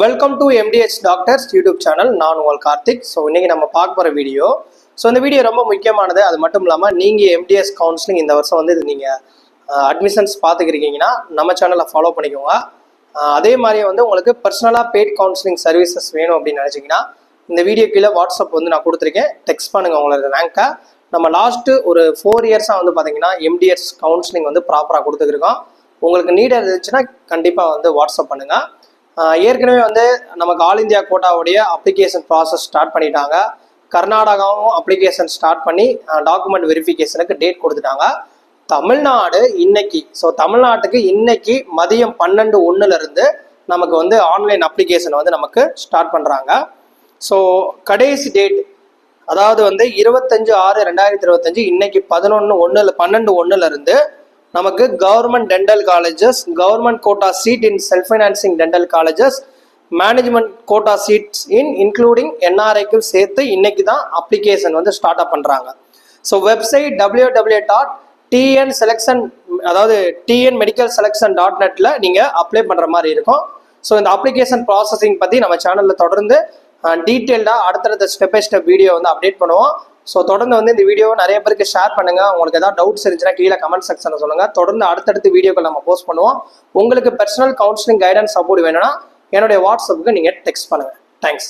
Welcome to MTH doctors YouTube channel. நான் உங்கள் Karthik. So இன்றைக்கி நம்ம பார்க்க போகிற வீடியோ, இந்த வீடியோ ரொம்ப முக்கியமானது. அது மட்டும் இல்லாமல் நீங்கள் எம்டிஎஸ் கவுன்சிலிங் இந்த வருஷம் இது நீங்கள் அட்மிஷன்ஸ் பார்த்துக்கிறீங்கன்னா நம்ம சேனலை ஃபாலோ பண்ணிக்கோங்க. அதே மாதிரியே உங்களுக்கு பர்சனலாக பெய்ட் கவுன்சிலிங் சர்வீசஸ் வேணும் அப்படின்னு நினச்சிங்கன்னா இந்த வீடியோ கீழே வாட்ஸ்அப் நான் கொடுத்துருக்கேன். டெக்ஸ்ட் பண்ணுங்கள் உங்களோட ரேங்கை. நம்ம லாஸ்ட்டு ஒரு 4 இயர்ஸாக பார்த்தீங்கன்னா எம்டிஎஸ் கவுன்சிலிங் ப்ராப்பராக கொடுத்துருக்கோம். உங்களுக்கு நீட் இருந்துச்சுன்னா கண்டிப்பாக வாட்ஸ்அப் பண்ணுங்கள். ஏற்கனவே நமக்கு ஆல் இந்தியா கோட்டாவுடைய அப்ளிகேஷன் ப்ராசஸ் ஸ்டார்ட் பண்ணிட்டாங்க. கர்நாடகாவும் அப்ளிகேஷன் ஸ்டார்ட் பண்ணி டாக்குமெண்ட் வெரிஃபிகேஷனுக்கு டேட் கொடுத்துட்டாங்க. தமிழ்நாடு இன்னைக்கு, தமிழ்நாட்டுக்கு இன்னைக்கு மதியம் 12:01 நமக்கு ஆன்லைன் அப்ளிகேஷன் நமக்கு ஸ்டார்ட் பண்ணுறாங்க. ஸோ கடைசி டேட் அதாவது 25/6/2025 இன்னைக்கு 12:01 நமக்கு government dental colleges, government quota seat in self financing dental colleges, management quota seats in including என்ஆர்ஐக்கும் சேர்த்து இன்னைக்கு தான் அப்ளிகேஷன் ஸ்டார்ட் அப் பண்ணுறாங்க. ஸோ வெப்சைட் www.tnselection அதாவது tnmedicalselection.netல நீங்கள் அப்ளை பண்ணுற மாதிரி இருக்கும். ஸோ இந்த அப்ளிகேஷன் ப்ராசஸிங் பற்றி நம்ம சேனலில் தொடர்ந்து டீட்டெயில்டாக அடுத்தடுத்த step by step video update பண்ணுவோம். ஸோ தொடர்ந்து இந்த வீடியோவை நிறைய பேருக்கு ஷேர் பண்ணுங்கள். உங்களுக்கு ஏதாவது டவுட்ஸ் இருந்துச்சுன்னா கீழே கமெண்ட் செக்ஷனில் சொல்லுங்கள். தொடர்ந்து அடுத்தடுத்து வீடியோக்கள் நம்ம போஸ்ட் பண்ணுவோம். உங்களுக்கு பர்சனல் கவுன்சிலிங் கைடன்ஸ் சப்போர்ட் வேணும்னா என்னுடைய வாட்ஸ்அப்புக்கு நீங்கள் டெக்ஸ்ட் பண்ணுங்கள். தேங்க்ஸ்.